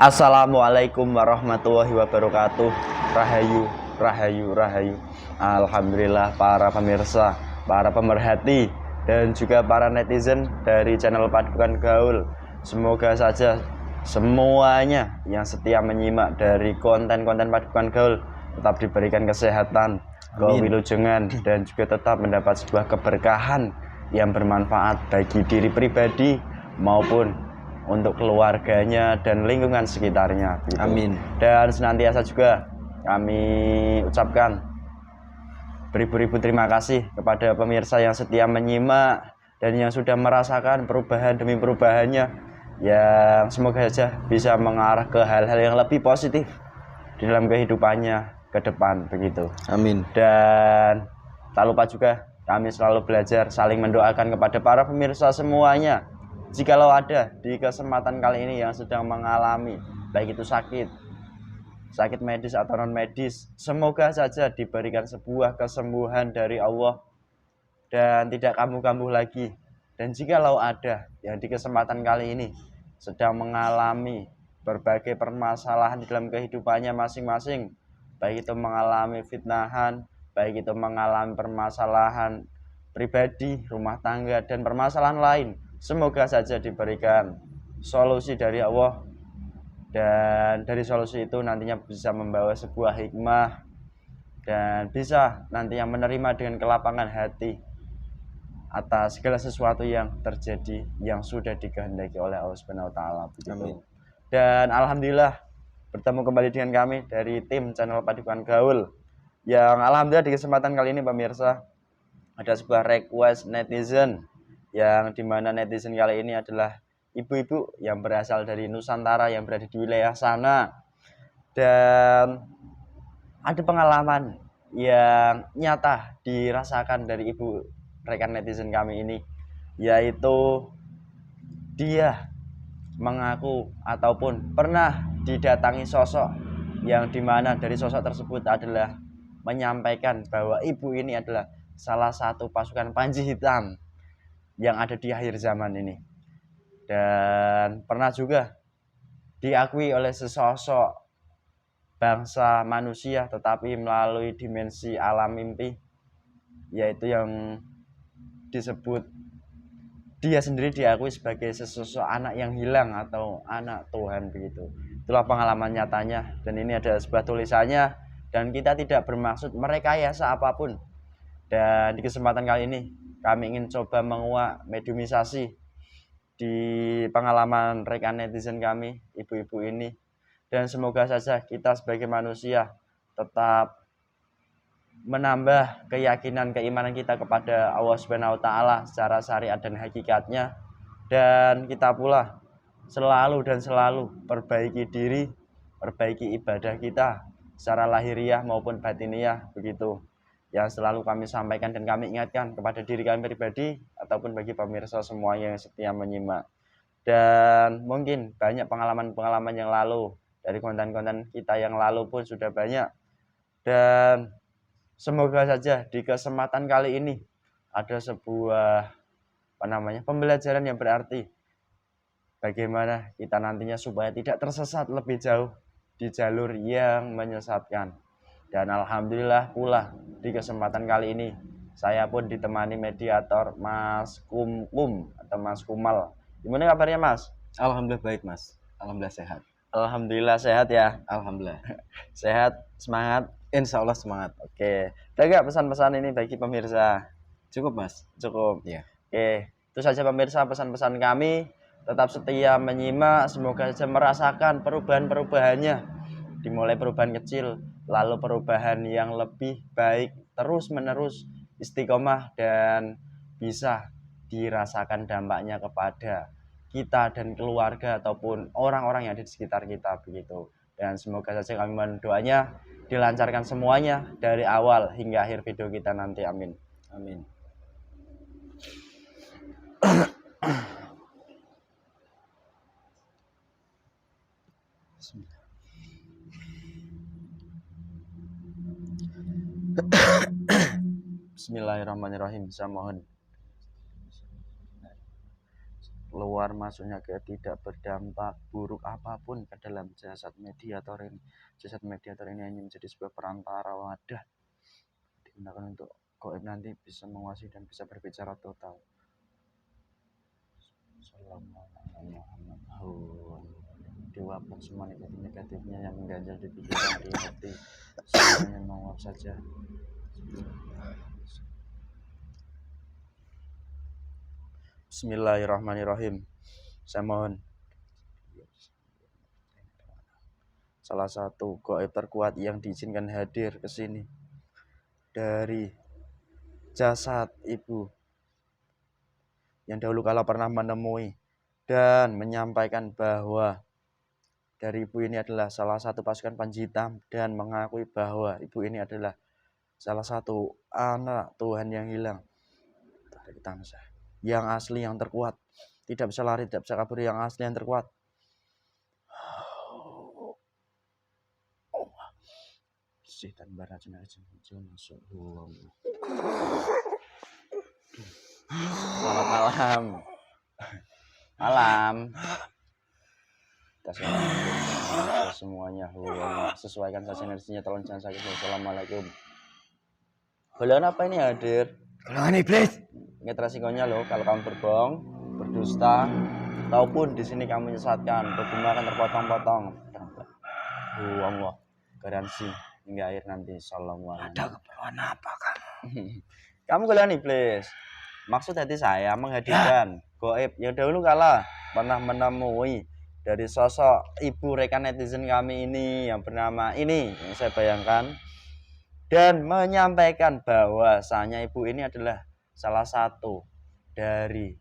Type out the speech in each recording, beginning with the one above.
Assalamualaikum warahmatullahi wabarakatuh. Rahayu, rahayu, rahayu. Alhamdulillah para pemirsa, para pemerhati, dan juga para netizen dari channel Padukan Gaul. Semoga saja semuanya yang setia menyimak dari konten-konten Padukan Gaul tetap diberikan kesehatan, kewilujengan, dan juga tetap mendapat sebuah keberkahan yang bermanfaat bagi diri pribadi maupun untuk keluarganya dan lingkungan sekitarnya gitu. Amin. Dan senantiasa juga kami ucapkan beribu-ribu terima kasih kepada pemirsa yang setia menyimak dan yang sudah merasakan perubahan demi perubahannya, yang semoga saja bisa mengarah ke hal-hal yang lebih positif di dalam kehidupannya ke depan begitu. Amin. Dan tak lupa juga kami selalu belajar saling mendoakan kepada para pemirsa semuanya. Jikalau ada di kesempatan kali ini yang sedang mengalami baik itu sakit medis atau non medis, semoga saja diberikan sebuah kesembuhan dari Allah dan tidak kambuh-kambuh lagi. Dan jikalau ada yang di kesempatan kali ini sedang mengalami berbagai permasalahan di dalam kehidupannya masing-masing, baik itu mengalami fitnahan, baik itu mengalami permasalahan pribadi, rumah tangga, dan permasalahan lain, semoga saja diberikan solusi dari Allah, dan dari solusi itu nantinya bisa membawa sebuah hikmah dan bisa nantinya menerima dengan kelapangan hati atas segala sesuatu yang terjadi yang sudah dikehendaki oleh Allah Subhanahu wa taala begitu. Dan alhamdulillah bertemu kembali dengan kami dari tim channel Padukan Gaul, yang alhamdulillah di kesempatan kali ini pemirsa ada sebuah request netizen, yang dimana netizen kali ini adalah ibu-ibu yang berasal dari Nusantara yang berada di wilayah sana, dan ada pengalaman yang nyata dirasakan dari ibu rekan netizen kami ini, yaitu dia mengaku ataupun pernah didatangi sosok yang dimana dari sosok tersebut adalah menyampaikan bahwa ibu ini adalah salah satu pasukan Panji Hitam yang ada di akhir zaman ini, dan pernah juga diakui oleh sesosok bangsa manusia tetapi melalui dimensi alam mimpi, yaitu yang disebut dia sendiri diakui sebagai sesosok anak yang hilang atau anak Tuhan begitu. Itulah pengalaman nyatanya, dan ini ada sebuah tulisannya, dan kita tidak bermaksud merekayasa apapun. Dan di kesempatan kali ini kami ingin coba menguak mediumisasi di pengalaman rekan netizen kami, ibu-ibu ini, dan semoga saja kita sebagai manusia tetap menambah keyakinan keimanan kita kepada Allah Subhanahu wa taala secara syariat dan hakikatnya, dan kita pula selalu perbaiki diri, perbaiki ibadah kita secara lahiriah maupun batiniah begitu, yang selalu kami sampaikan dan kami ingatkan kepada diri kami pribadi ataupun bagi pemirsa semuanya yang setia menyimak. Dan mungkin banyak pengalaman-pengalaman yang lalu dari konten-konten kita yang lalu pun sudah banyak, dan semoga saja di kesempatan kali ini ada sebuah pembelajaran yang berarti bagaimana kita nantinya supaya tidak tersesat lebih jauh di jalur yang menyesatkan. Dan alhamdulillah pula di kesempatan kali ini saya pun ditemani mediator Mas Kumkum atau Mas Kumal. Gimana kabarnya Mas? Alhamdulillah baik Mas. Alhamdulillah sehat. Alhamdulillah sehat ya. Alhamdulillah. Sehat, semangat. Insya Allah semangat. Oke. Ada nggak pesan-pesan ini bagi pemirsa? Cukup Mas. Cukup. Iya. Oke. Itu saja pemirsa pesan-pesan kami. Tetap setia menyimak. Semoga saja merasakan perubahan-perubahannya. Dimulai perubahan kecil, lalu perubahan yang lebih baik, terus menerus istiqomah, dan bisa dirasakan dampaknya kepada kita dan keluarga ataupun orang-orang yang ada di sekitar kita begitu. Dan semoga saja kami mendoanya dilancarkan semuanya dari awal hingga akhir video kita nanti. Amin. Amin. Bismillahirrahmanirrahim. Saya mohon keluar masuknya ke tidak berdampak buruk apapun ke dalam jasad mediator ini. Jasad mediator ini hanya menjadi sebuah perantara wadah digunakan untuk gaib nanti bisa menguasai dan bisa berbicara total. Diwakil semua negatif-negatifnya yang mengganjal di pikiran, di hati, semuanya menguap saja. Bismillahirrahmanirrahim. Saya mohon salah satu gaib terkuat yang diizinkan hadir ke sini dari jasad ibu yang dahulu kala pernah menemui dan menyampaikan bahwa dari ibu ini adalah salah satu pasukan Panji Hitam dan mengakui bahwa ibu ini adalah salah satu anak Tuhan yang hilang dari Tangsa, yang asli, yang terkuat, tidak bisa lari, tidak bisa kabur, yang asli, yang terkuat. Dan barat masuk. Selamat malam. Malam. Kita semuanya sesuaikan saja energinya, tolong jangan sakit. Assalamualaikum. Golongan apa ini hadir? Golongan iblis. Ingat resikonya loh kalau kamu berbohong, berdusta, ataupun di sini kamu menyesatkan, berguna akan terpotong-potong. Allah, garansi hingga akhir nanti. Assalamualaikum. Ada keperluan apa kamu? Kamu golongan iblis. Maksud hati saya menghadirkan gaib yang dahulu kala pernah menemui dari sosok ibu rekan netizen kami ini yang bernama ini yang saya bayangkan, dan menyampaikan bahwasanya ibu ini adalah salah satu dari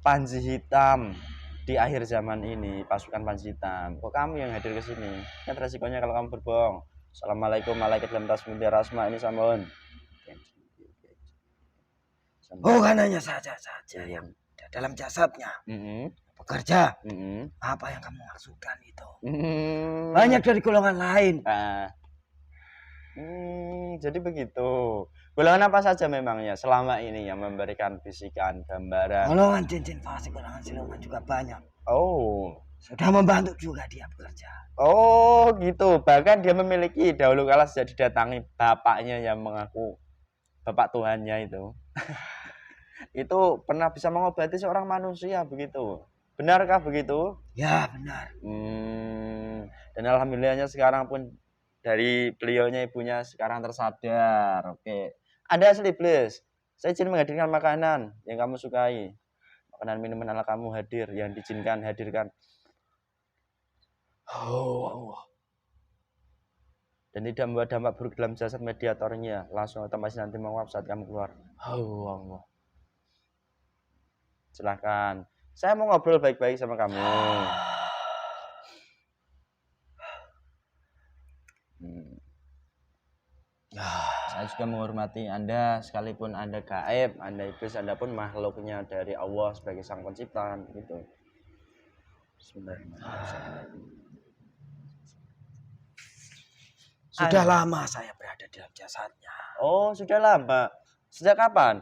Panji Hitam di akhir zaman ini, pasukan Panji Hitam. Kok kamu yang hadir ke sini? Ingat resikonya kalau kamu berbohong. Assalamualaikum malaikat dalam tasbih rasma ini sampun. Bukan hanya saja yang dalam jasadnya bekerja. Apa yang kamu maksudkan itu? Banyak dari golongan lain. Jadi begitu. Golongan apa saja memangnya selama ini yang memberikan bisikan, gambaran? Golongan cincin fasik, golongan siluman juga banyak. Oh, sudah membantu juga dia bekerja. Oh gitu. Bahkan dia memiliki dahulu kala sejak didatangi bapaknya yang mengaku bapak Tuhannya itu. Itu pernah bisa mengobati seorang manusia begitu. Benarkah begitu? Ya benar. Dan alhamdulillahnya sekarang pun dari beliaunya ibunya sekarang tersadar. Oke. Ada asli iblis. Saya izin menghadirkan makanan yang kamu sukai. Makanan minuman ala kamu hadir yang diizinkan hadirkan. Dan tidak membawa dampak buruk dalam jasad mediatornya. Langsung otomatis nanti menguap saat kamu keluar. Allah. Silahkan. Saya mau ngobrol baik-baik sama kamu. Saya juga menghormati Anda, sekalipun Anda gaib, Anda iblis, Anda pun makhluknya dari Allah sebagai sang pencipta gitu. Sudah lama saya berada di dalam jasadnya. Oh, sudah lama. Sejak kapan?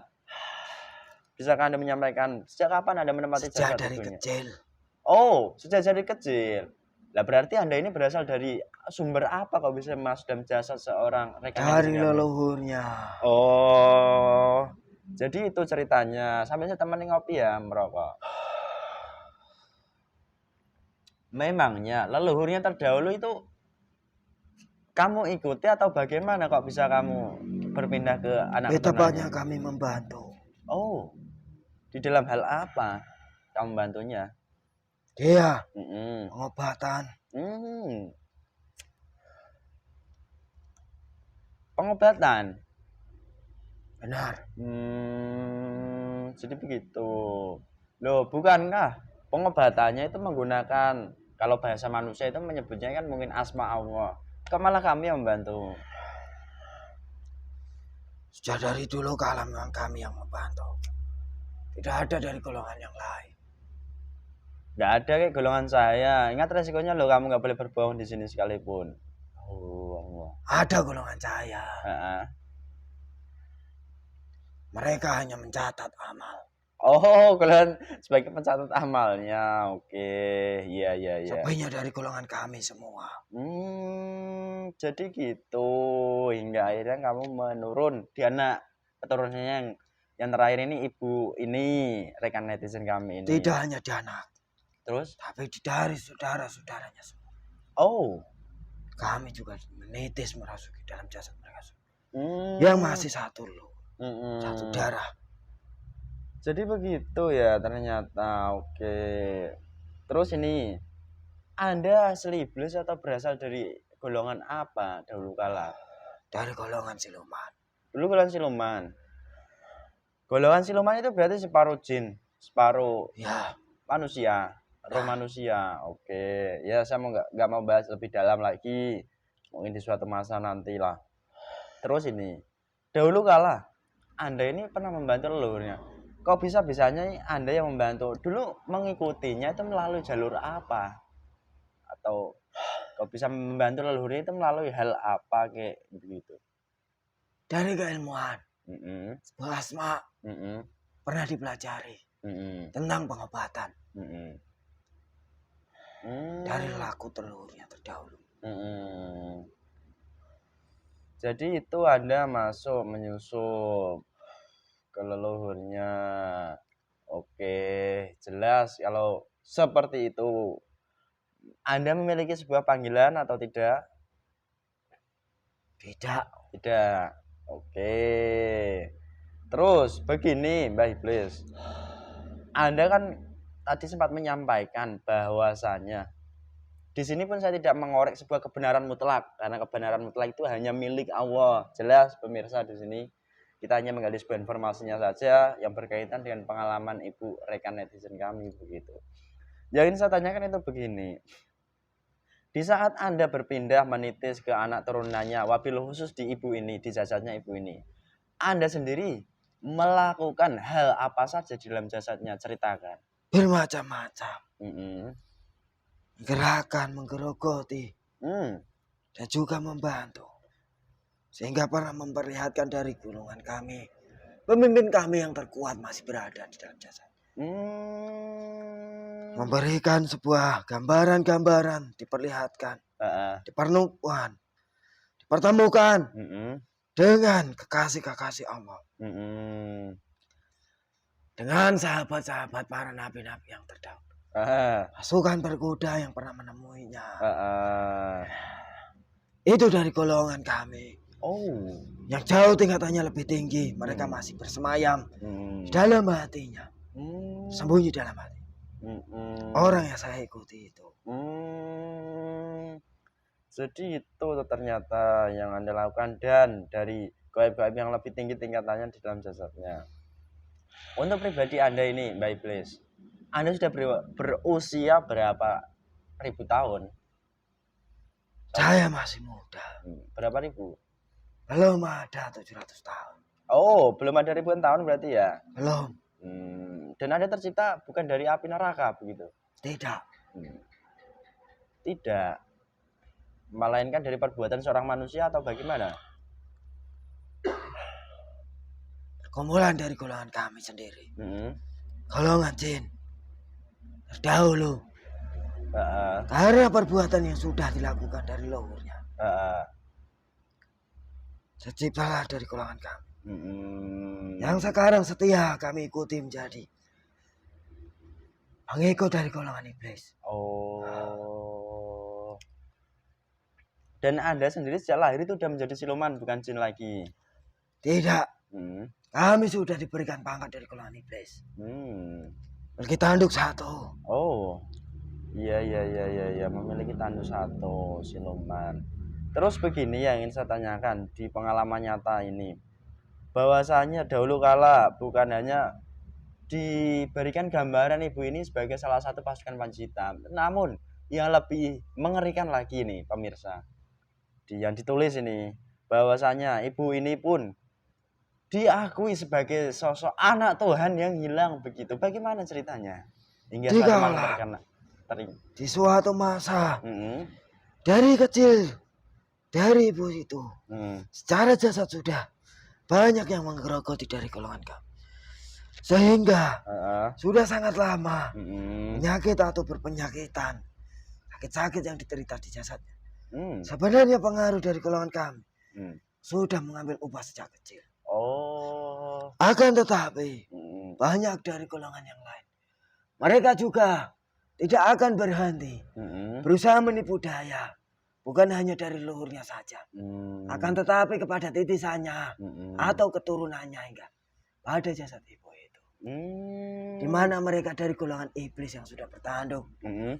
Bisakah Anda menyampaikan sejak kapan Anda menempati jasad dari ibunya? Kecil. Oh, sejak dari kecil. Lah berarti Anda ini berasal dari sumber apa kok bisa masuk dalam jasad seorang rekan? Dari leluhurnya. Oh, jadi itu ceritanya. Sampai saya temenin ngopi ya, merokok. Memangnya leluhurnya terdahulu itu kamu ikuti atau bagaimana kok bisa kamu berpindah ke anak Betapanya kami membantu. Oh, di dalam hal apa kamu bantunya? Dia pengobatan. Pengobatan. Benar. Jadi begitu. Loh, bukankah pengobatannya itu menggunakan, kalau bahasa manusia itu menyebutnya kan mungkin asma Allah. Kok malah kami yang membantu? Sejak dari dulu kala memang kami yang membantu. Tidak ada dari golongan yang lain. Nggak ada kayak golongan saya. Ingat resikonya loh, kamu nggak boleh berbohong di sini sekalipun. Oh Allah. Ada golongan saya. Mereka hanya mencatat amal. Oh, kalian sebagai pencatat amalnya. Oke. Iya, iya, iya. Sebaiknya dari golongan kami semua. Jadi gitu. Hingga akhirnya kamu menurun di anak keturunannya yang terakhir ini ibu ini, rekan netizen kami ini. Tidak hanya di anak, Terus? tapi dari saudara-saudaranya semua. Oh. Kami juga menitis merasuki dalam jasad mereka semua. Hmm. Yang masih satu loh, Mm-mm. satu darah. Jadi begitu ya ternyata. Oke. Terus ini, Anda asli iblis atau berasal dari golongan apa dahulu kala? Dari golongan siluman. Dulu golongan siluman. Golongan siluman itu berarti separuh jin, separuh Ya, manusia, roh manusia. Oke. Ya saya nggak mau bahas lebih dalam lagi. Mungkin di suatu masa nantilah. Terus ini, dahulu kala Anda ini pernah membantu leluhurnya. Kok bisa-bisanya Anda yang membantu? Dulu mengikutinya itu melalui jalur apa? Atau kok bisa membantu leluhurnya itu melalui hal apa kayak begitu? dari keilmuan, Mm-mm, sebuah asma mm-mm, pernah dipelajari mm-mm, tentang pengobatan mm-mm. dari laku telurnya terdahulu. Mm-mm. Jadi itu Anda masuk menyusup ke leluhurnya. Oke, jelas kalau seperti itu. Anda memiliki sebuah panggilan atau tidak? Tidak, Tidak. Oke. Terus begini, Mbak Iblis. Anda kan tadi sempat menyampaikan bahwasanya di sini pun saya tidak mengorek sebuah kebenaran mutlak karena kebenaran mutlak itu hanya milik Allah. Jelas pemirsa di sini kita hanya menggali sebuah informasinya saja yang berkaitan dengan pengalaman ibu rekan netizen kami begitu. Yang ingin saya tanyakan itu begini. Di saat Anda berpindah menitis ke anak turunannya, wabil khusus di ibu ini, di jasadnya ibu ini, Anda sendiri melakukan hal apa saja di dalam jasadnya? Ceritakan. bermacam-macam. Mm-mm. Gerakan menggerogoti Mm. dan juga membantu. Sehingga pernah memperlihatkan dari golongan kami, pemimpin kami yang terkuat masih berada di dalam jasad. Memberikan sebuah gambaran-gambaran, diperlihatkan, dipertemukan, Mm-mm. dengan kekasih-kekasih Allah. Mm-mm. Dengan sahabat-sahabat para nabi-nabi yang terdahulu. Pasukan berkuda yang pernah menemuinya. Itu dari golongan kami. Oh. Yang jauh tingkatannya lebih tinggi. Mereka masih bersemayam di dalam hatinya. Sembunyi dalam hati. Orang yang saya ikuti itu. Jadi itu ternyata yang Anda lakukan dan dari gaib-gaib yang lebih tinggi tingkatannya di dalam jasadnya. Untuk pribadi Anda ini, Mbak Iblis, Anda sudah berusia berapa ribu tahun? Saya masih muda. Berapa ribu? Belum ada 700 tahun. Oh, belum ada ribuan tahun berarti ya? Belum. Dan Anda tercipta bukan dari api neraka begitu? Tidak. Tidak. Melainkan dari perbuatan seorang manusia atau bagaimana? Perkumpulan dari golongan kami sendiri. Golongan jin. Terdahulu. Karena perbuatan yang sudah dilakukan dari leluhurnya. Terciptalah dari golongan kami. Yang sekarang setia kami ikuti menjadi pengikut dari golongan iblis. Oh. Dan Anda sendiri sejak lahir itu sudah menjadi siluman, bukan jin lagi? Tidak. Kami sudah diberikan pangkat dari golongan iblis. Memiliki tanduk satu. Oh. Iya, memiliki tanduk satu, siluman. Terus begini yang ingin saya tanyakan di pengalaman nyata ini. Bahwasanya dahulu kala bukan hanya diberikan gambaran ibu ini sebagai salah satu pasukan Panji Hitam. Namun yang lebih mengerikan lagi nih pemirsa. Yang ditulis ini bahwasanya ibu ini pun diakui sebagai sosok anak Tuhan yang hilang begitu. Bagaimana ceritanya? Hingga saat di suatu masa dari kecil dari ibu itu secara jasad sudah banyak yang menggerogoti dari golongan kami. Sehingga Heeh. sudah sangat lama Mm-mm. penyakit atau berpenyakitan, sakit-sakit yang diterita di jasadnya. Hmm. Sebenarnya pengaruh dari golongan kami Hmm. sudah mengambil upah sejak kecil. Oh. Akan tetapi Mm-mm. banyak dari golongan yang lain, mereka juga tidak akan berhenti Mm-mm. berusaha menipu daya, bukan hanya dari leluhurnya saja, Mm. akan tetapi kepada titisannya Mm-mm. atau keturunannya hingga pada jasad ibu itu. Mm. Di mana mereka dari golongan iblis yang sudah bertanduk. Mm-mm.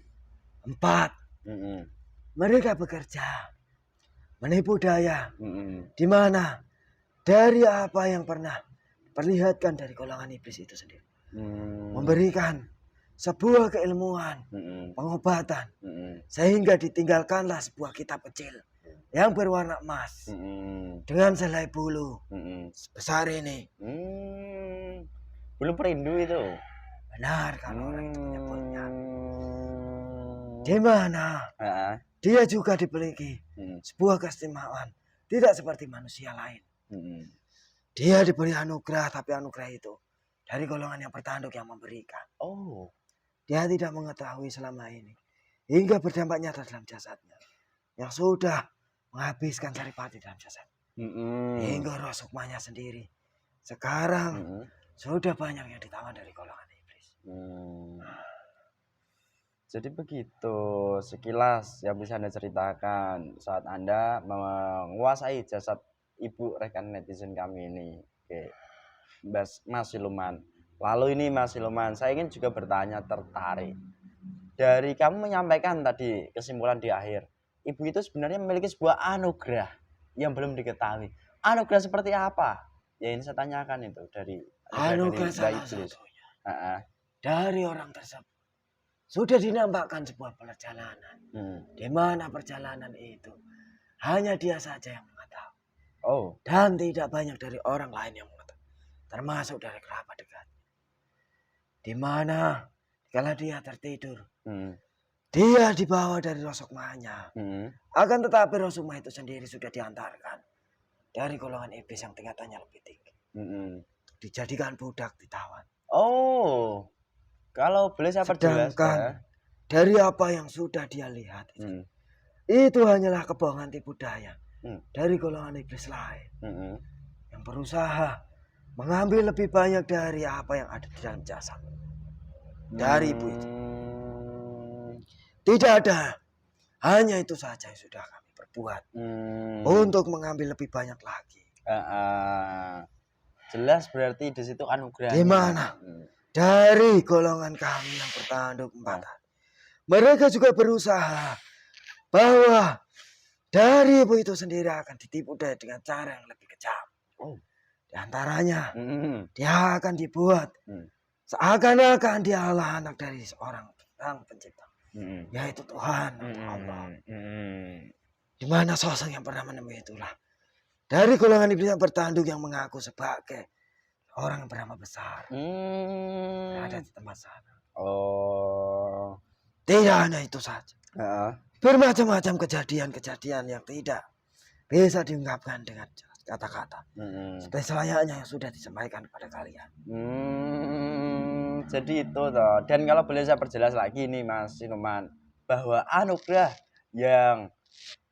4. Mm-mm. Mereka bekerja menipu daya, Mm-mm. di mana dari apa yang pernah diperlihatkan dari golongan iblis itu sendiri, Mm. memberikan sebuah keilmuan Mm-mm. pengobatan, Mm-mm. sehingga ditinggalkanlah sebuah kitab kecil yang berwarna emas Mm-mm. dengan selai bulu Mm-mm. sebesar ini. Mm. Belum perindu itu. Benar kalau orang itu menyebutnya. Mm. Di mana Ah. dia juga dibeliki Mm. sebuah keistimewaan, tidak seperti manusia lain. Mm. Dia diberi anugerah, tapi anugerah itu dari golongan yang bertanduk yang memberikan. Oh. Dia tidak mengetahui selama ini, hingga berdampak nyata dalam jasadnya, yang sudah menghabiskan saripati dalam jasad. Mm-mm. Hingga roh sukmanya sendiri sekarang Mm-mm. sudah banyak yang ditawan dari golongan iblis. Hmm. Jadi begitu sekilas yang bisa Anda ceritakan saat Anda menguasai jasad ibu rekan netizen kami ini. Oke. Mas Siluman. Lalu ini Mas Siluman, saya ingin juga bertanya, tertarik. Dari kamu menyampaikan tadi kesimpulan di akhir, ibu itu sebenarnya memiliki sebuah anugerah yang belum diketahui. Anugerah seperti apa? Ya ini saya tanyakan itu dari Anugerah Mbak salah Iblis. satunya Ah. dari orang tersebut sudah dinampakkan sebuah perjalanan, di mana perjalanan itu hanya dia saja yang mengetahui, Oh. dan tidak banyak dari orang lain yang mengetahui, termasuk dari kerabat dekat. Di mana kala dia tertidur, dia dibawa dari rosokmanya. Akan tetapi rosukma itu sendiri sudah diantarkan dari golongan iblis yang tingkatannya lebih tinggi. Dijadikan budak, ditawan. Oh, kalau boleh saya perjelas Sedangkan dari apa yang sudah dia lihat itu hanyalah kebohongan tipu daya dari golongan iblis lain yang berusaha mengambil lebih banyak dari apa yang ada di dalam jasad dari ibu itu. Tidak ada, hanya itu saja yang sudah kami perbuat untuk mengambil lebih banyak lagi. Jelas berarti di situ anugerahnya. Di mana dari golongan kami yang bertanduk 4, mereka juga berusaha bahwa dari ibu itu sendiri akan ditipu daya dengan cara yang lebih kejam. Di antaranya dia akan dibuat seakan-akan dia adalah anak dari seorang Sang Pencipta, yaitu Tuhan Allah. Di mana sosok yang pernah menemui itulah dari golongan iblis yang bertanduk yang mengaku sebagai orang yang bernama besar ada di tempat sana. Oh. Tidak hanya itu saja. Bermacam-macam kejadian-kejadian yang tidak bisa diungkapkan dengan kata-kata. Seperti selayaknya yang sudah disampaikan kepada kalian. Jadi itu toh. Dan kalau boleh saya perjelas lagi nih Mas Siluman, bahwa anugerah yang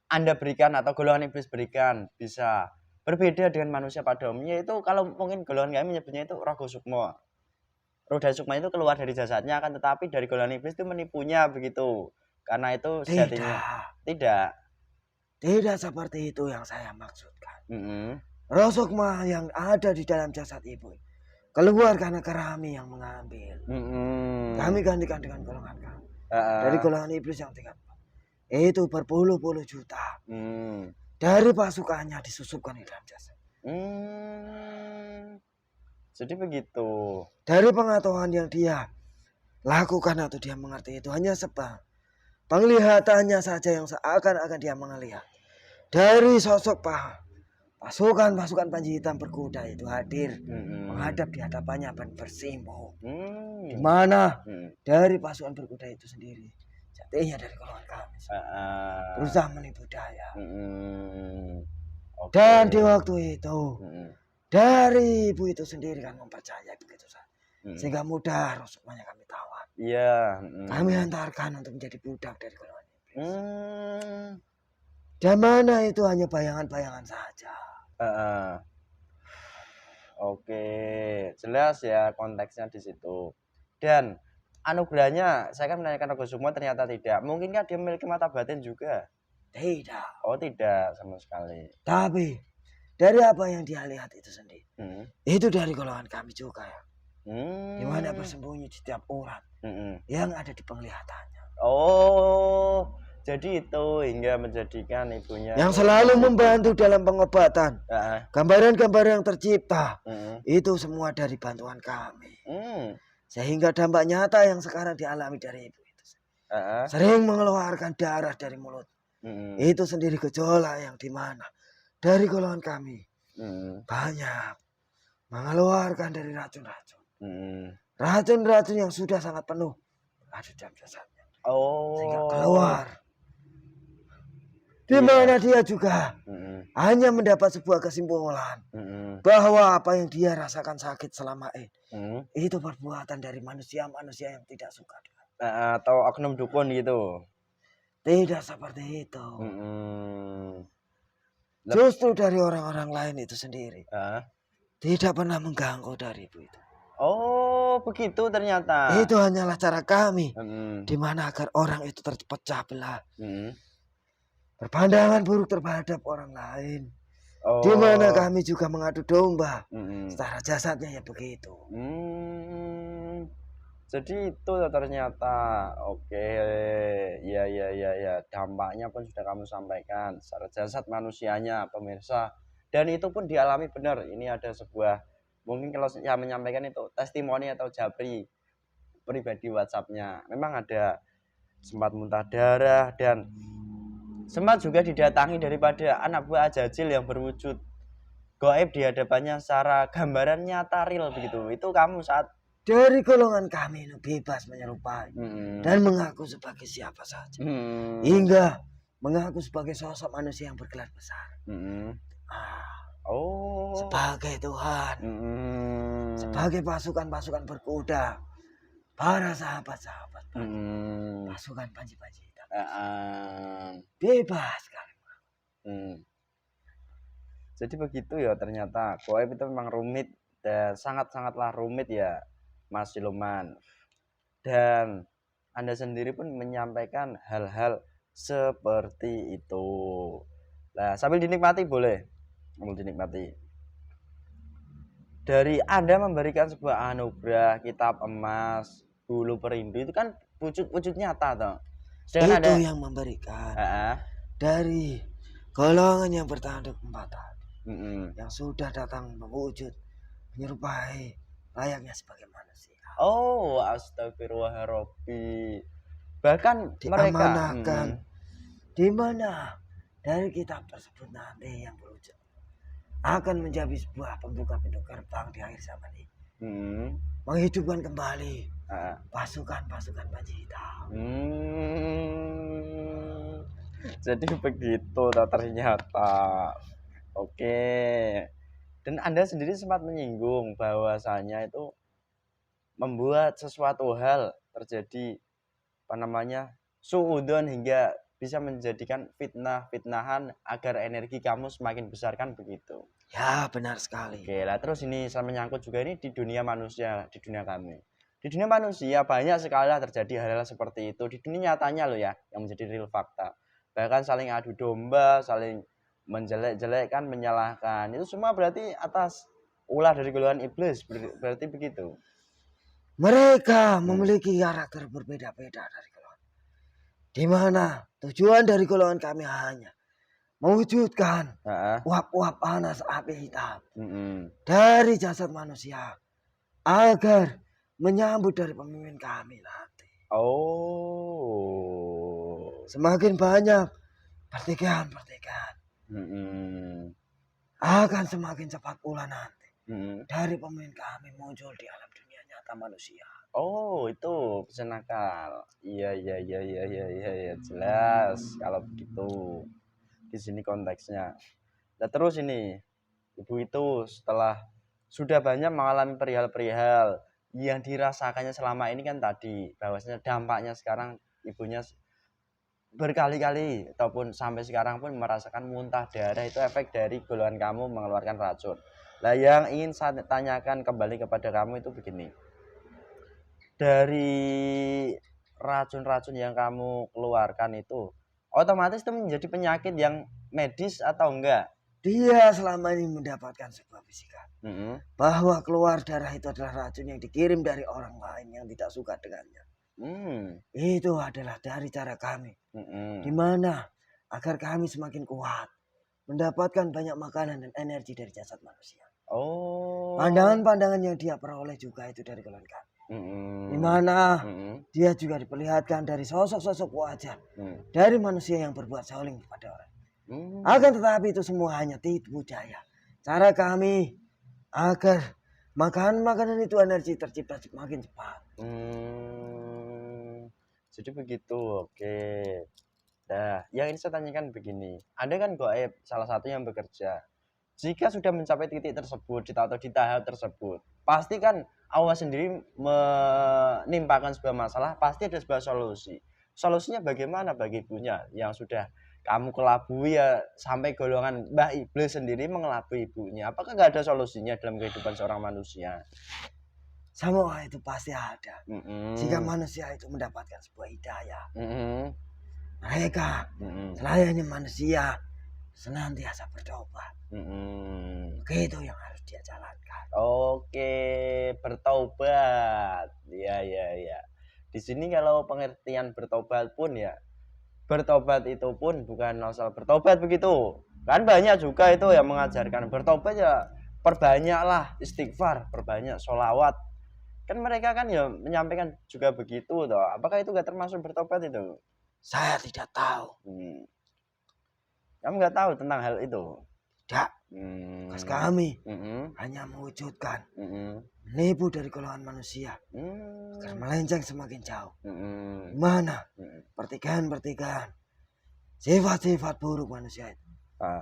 Anda berikan atau golongan iblis berikan bisa berbeda dengan manusia pada umumnya. Itu kalau mungkin golongan kami menyebutnya itu rogo sukma. Roda sukma itu keluar dari jasadnya, akan tetapi dari golongan iblis itu menipunya begitu. Karena itu sejatinya tidak seperti itu yang saya maksudkan. Roh sukma yang ada di dalam jasad ibu keluar karena kami yang mengambil. Kami gantikan dengan golongan kami. Dari golongan iblis yang tingkat itu berpuluh-puluh juta. Dari pasukannya disusupkan di dalam jasad. Jadi begitu. Dari pengetahuan yang dia lakukan atau dia mengerti itu hanya sebab penglihatannya saja yang seakan-akan dia melihat. Dari sosok pasukan Panji Hitam berkuda itu hadir menghadap di hadapannya dan bersimpuh. Di mana dari pasukan berkuda itu sendiri jadinya dari golongan kami berusaha menipu daya. Dan di waktu itu dari ibu itu sendiri kan mempercayai begitu saja. sehingga mudah rosoknya kami tawan. Iya. Kami antarkan untuk menjadi budak dari golongan iblis. Hmm. Dan mana itu hanya bayangan-bayangan saja. Oke, jelas ya konteksnya di situ. Dan anugerahnya, saya kan menanyakan Rogo Sukmo ternyata tidak. Mungkinkah dia memiliki mata batin juga? Tidak. Oh tidak sama sekali. Tapi dari apa yang dia lihat itu sendiri, Hmm. itu dari golongan kami juga ya. Di mana Hmm. bersembunyi di setiap urat Hmm. yang ada di penglihatannya. Oh, jadi itu hingga menjadikan ibunya Yang selalu membantu dalam pengobatan. Ah, Gambaran-gambaran yang tercipta, hmm. itu semua dari bantuan kami. Hmm. Sehingga dampak nyata yang sekarang dialami dari ibu itu. Ah, Sering mengeluarkan darah dari mulut. hmm. Itu sendiri gejolak yang dimana dari golongan kami Hmm. banyak mengeluarkan dari racun-racun. Hmm. Racun-racun yang sudah sangat penuh ada dalam jasadnya. Oh. Sehingga keluar. Di mana dia juga Hmm. hanya mendapat sebuah kesimpulan Hmm. bahwa apa yang dia rasakan sakit selama ini Hmm. itu perbuatan dari manusia-manusia yang tidak suka dengan. Atau oknum dukun gitu. Tidak seperti itu. Hmm. Justru dari orang-orang lain itu sendiri Ah. tidak pernah mengganggu dari ibu itu. Oh, begitu ternyata. Itu hanyalah cara kami Hmm. di mana agar orang itu terpecah belah. Hmm. Berpandangan buruk terhadap orang lain. Oh. Di mana kami juga mengadu domba. Hmm. Secara jasadnya ya begitu. Hmm. Jadi itu ternyata. Oke. Ya. Dampaknya pun sudah kamu sampaikan secara jasad manusianya, pemirsa. Dan itu pun dialami benar. Ini ada sebuah, mungkin kalau saya menyampaikan itu testimoni atau japri pribadi WhatsApp-nya. Memang ada sempat muntah darah dan sempat juga didatangi daripada anak buah Ajajil yang berwujud gaib di hadapannya secara gambaran nyata real begitu. Itu kamu saat Dari golongan kami itu bebas menyerupai Hmm. dan mengaku sebagai siapa saja. Hmm. Hingga mengaku sebagai sosok manusia yang bergelar besar. Hmm. Ah, Oh. sebagai Tuhan. Hmm. Sebagai pasukan-pasukan berkuda. Para sahabat-sahabat. Hmm. Pasukan panji-panji hitam. Bebas sekali. Hmm. Jadi begitu ya ternyata. Gaib itu memang rumit dan sangat-sangatlah rumit ya, Mas Siluman. Dan Anda sendiri pun menyampaikan hal-hal seperti itu. Nah, sambil dinikmati boleh. Sambil dinikmati. Dari Anda memberikan sebuah anugerah kitab emas, bulu perindu itu kan wujud nyata toh. Itu Ada yang memberikan dari golongan yang bertanduk 4 tadi. Yang sudah datang mewujud menyerupai layaknya sebagai manusia. Oh, astagfirullahaladzim. Bahkan mereka Diamanahkan di mana dari kitab tersebut nanti yang berwujud akan menjadi sebuah pembuka pintu gerbang di akhir zaman ini. Menghidupkan kembali pasukan-pasukan panji hitam. Jadi begitu ternyata. Oke. Dan Anda sendiri sempat menyinggung bahwasanya itu membuat sesuatu hal terjadi suudzon hingga bisa menjadikan fitnahan agar energi kamu semakin besar kan begitu. Ya, benar sekali. Oke, lah terus ini saya menyangkut juga ini di dunia manusia, di dunia kami. Di dunia manusia banyak sekali terjadi hal-hal seperti itu di dunia nyatanya loh ya, yang menjadi real fakta. Bahkan saling adu domba, saling menjelek-jelekkan, menyalahkan. Itu semua berarti atas ulah dari golongan iblis, berarti begitu. Mereka memiliki karakter berbeda-beda dari golongan. Di mana tujuan dari golongan kami hanya mewujudkan uap-uap panas api hitam dari jasad manusia agar menyambut dari pemimpin kami nanti. Oh. Semakin banyak pertikaian akan semakin cepat pula nanti dari pemimpin kami muncul di alam dunia nyata manusia. Oh, itu pesan akal. Iya, jelas kalau begitu. Di sini konteksnya. Nah, terus ini ibu itu setelah sudah banyak mengalami perihal-perihal yang dirasakannya selama ini kan tadi bahwasanya dampaknya sekarang ibunya berkali-kali ataupun sampai sekarang pun merasakan muntah darah, itu efek dari golongan kamu mengeluarkan racun. Nah, yang ingin saya tanyakan kembali kepada kamu itu begini. Dari racun-racun yang kamu keluarkan itu otomatis itu menjadi penyakit yang medis atau enggak? Dia selama ini mendapatkan sebuah bisikan Mm-mm. bahwa keluar darah itu adalah racun yang dikirim dari orang lain yang tidak suka dengannya. Itu adalah dari cara kami. Di mana agar kami semakin kuat, mendapatkan banyak makanan dan energi dari jasad manusia. Oh. Pandangan-pandangan yang dia peroleh juga itu dari golongan kami. Di mana dia juga diperlihatkan dari sosok-sosok wajah dari manusia yang berbuat zalim kepada orang. Akan tetapi itu semua hanya tipu daya. Cara kami agar makanan itu energi tercipta semakin cepat. Jadi begitu, oke. Nah, yang ini saya tanyakan begini. Anda kan goib, salah satu yang bekerja. Jika sudah mencapai titik tersebut atau di tahap tersebut, pasti kan Allah sendiri menimpakan sebuah masalah, pasti ada sebuah solusi. Solusinya bagaimana bagi ibunya yang sudah kamu kelabui ya, sampai golongan Mbah Iblis sendiri mengelabui ibunya? Apakah nggak ada solusinya dalam kehidupan seorang manusia? Semua itu pasti ada. Jika manusia itu mendapatkan sebuah hidayah, mereka selayaknya manusia senantiasa bertobat. Begitu yang harus dia jalankan. Oke, bertobat. Ya. Di sini kalau pengertian bertobat pun ya, bertobat itu pun bukan asal bertobat begitu. Kan banyak juga itu yang mengajarkan bertobat ya, perbanyaklah istighfar, perbanyak sholawat. Kan mereka kan ya menyampaikan juga begitu toh. Apakah itu gak termasuk bertobat itu? Saya tidak tahu. Kamu nggak tahu tentang hal itu? Tidak. Kas kami hanya mewujudkan menipu dari golongan manusia agar melenceng semakin jauh. Mana pertikaian-pertikaian, sifat-sifat buruk manusia itu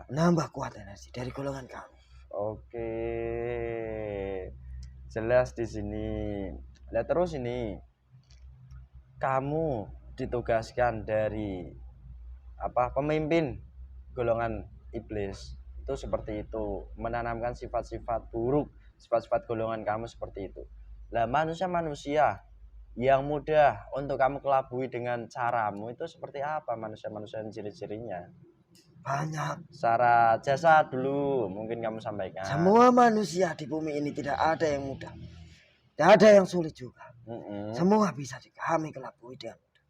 menambah kuat energi dari golongan kami. Oke, jelas di sini. Nah terus ini kamu ditugaskan dari pemimpin golongan iblis itu seperti itu, menanamkan sifat-sifat buruk, sifat-sifat golongan kamu seperti itu. Lah manusia-manusia yang mudah untuk kamu kelabui dengan caramu itu seperti apa manusia-manusia yang ciri-cirinya? Banyak. Secara jasa dulu mungkin kamu sampaikan. Semua manusia di bumi ini tidak ada yang mudah, tidak ada yang sulit juga. Semua bisa kami kelabui dengan mudah.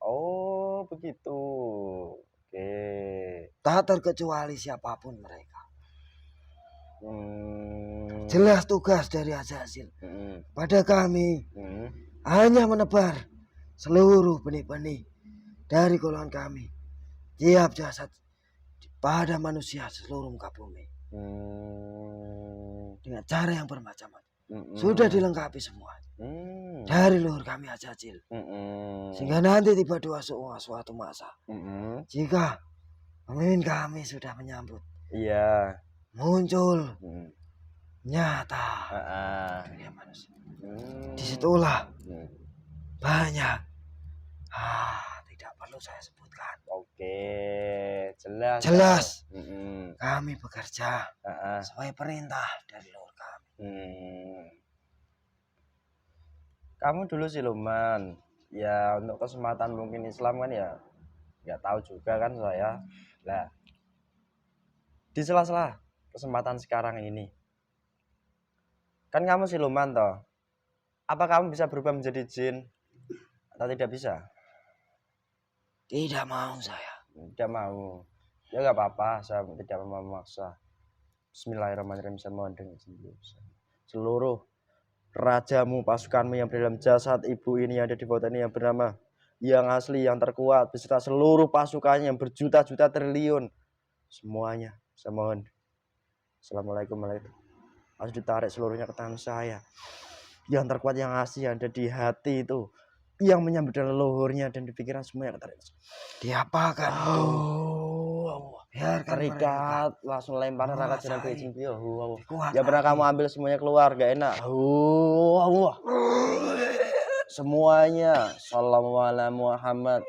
Oh begitu. Oke. Tak terkecuali siapapun mereka. Jelas tugas dari Azazil pada kami hanya menebar seluruh benih-benih dari golongan kami, tiap jasad pada manusia seluruh muka bumi dengan cara yang bermacam-macam. Sudah dilengkapi semua dari luhur kami Azazil, sehingga nanti tiba suatu masa jika pemimpin kami sudah menyambut, muncul nyata dunia manusia. Disitulah banyak tidak perlu saya sebutkan. Oke, jelas. Kami bekerja sesuai perintah dari luhur kami. Kamu dulu siluman ya, untuk kesempatan mungkin Islam kan ya nggak tahu juga kan saya. Lah di sela-sela kesempatan sekarang ini kan kamu siluman toh, apa kamu bisa berubah menjadi jin atau tidak bisa? Tidak mau saya. Tidak mau. Ya nggak apa-apa, saya tidak mau memaksa. Bismillahirrahmanirrahim. Saya mohon dengan seluruh rajamu, pasukanmu yang berdalam jasad ibu ini yang ada di bawah ini yang bernama yang asli, yang terkuat, beserta seluruh pasukannya yang berjuta-juta triliun, semuanya saya mohon. Assalamualaikum warahmatullahi wabarakatuh. Harus ditarik seluruhnya ke tangan saya. Yang terkuat, yang asli, yang ada di hati itu, yang menyambut dalam leluhurnya dan di pikiran semuanya ketarik. Diapakan itu? Biarkan mereka terikat langsung lempar neraka jalan menguasai. izin beliau. Kuat Ya pernah lagi. kamu ambil semuanya keluar, gak enak. Semuanya. Sallallahu ala Muhammad.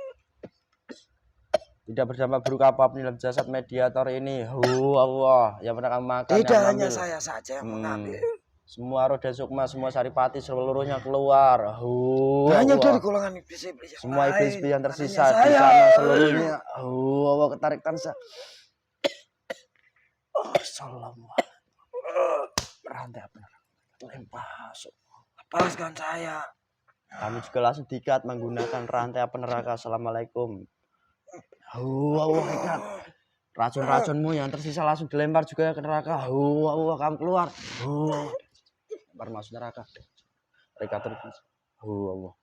Tidak berdampak buruk apapun dalam jasad mediator ini. Allah. Yang pernah kamu makan, Tidak yang hanya ambil. saya saja yang mengambil. Semua roda sukma, semua saripati seluruhnya keluar. Banyak Allah. dari golongan iblis-iblis yang Semua lain. iblis yang Bukan tersisa hanya di saya. sana seluruhnya. Allah ketarikkan saya. Sallallahu. Rantai apa? Lempar. Lepaskan saya. Kami juga langsung diikat menggunakan rantai apa neraka. Assalamualaikum. Allah ikat. Racun-racunmu yang tersisa langsung dilempar juga ke neraka. Allah kamu keluar. Lempar masuk neraka. Mereka terus. Allah.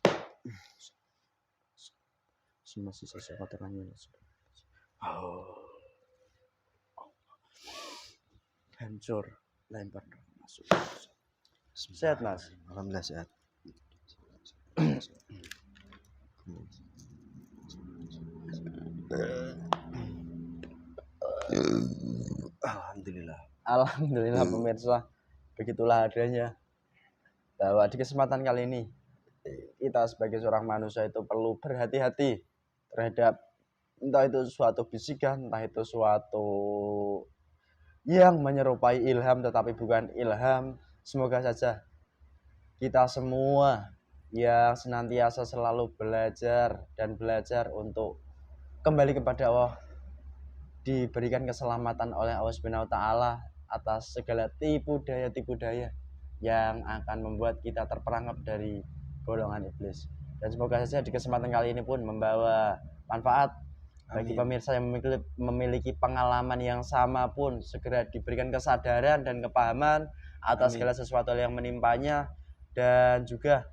Semua sisa kotorannya. Hancur. Lempar masuk. Sehat mas. Alhamdulillah sehat. Alhamdulillah. Alhamdulillah pemirsa. Begitulah adanya. Bahwa di kesempatan kali ini kita sebagai seorang manusia itu perlu berhati-hati terhadap entah itu suatu bisikan, entah itu suatu yang menyerupai ilham tetapi bukan ilham. Semoga saja kita semua yang senantiasa selalu belajar dan belajar untuk kembali kepada Allah, diberikan keselamatan oleh Allah Subhanahu wa taala atas segala tipu daya yang akan membuat kita terperangkap dari golongan iblis. Dan semoga saja di kesempatan kali ini pun membawa manfaat bagi pemirsa yang memiliki pengalaman yang sama pun segera diberikan kesadaran dan kepahaman atas segala sesuatu yang menimpanya. Dan juga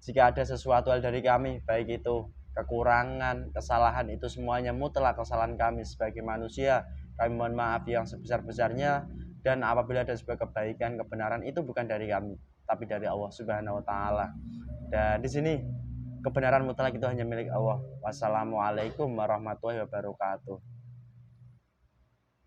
jika ada sesuatu hal dari kami, baik itu kekurangan, kesalahan, itu semuanya mutlak kesalahan kami sebagai manusia. Kami mohon maaf yang sebesar-besarnya. Dan apabila ada sebuah kebaikan, kebenaran, itu bukan dari kami, tapi dari Allah Subhanahu wa taala. Dan di sini kebenaran mutlak itu hanya milik Allah. Wassalamualaikum warahmatullahi wabarakatuh.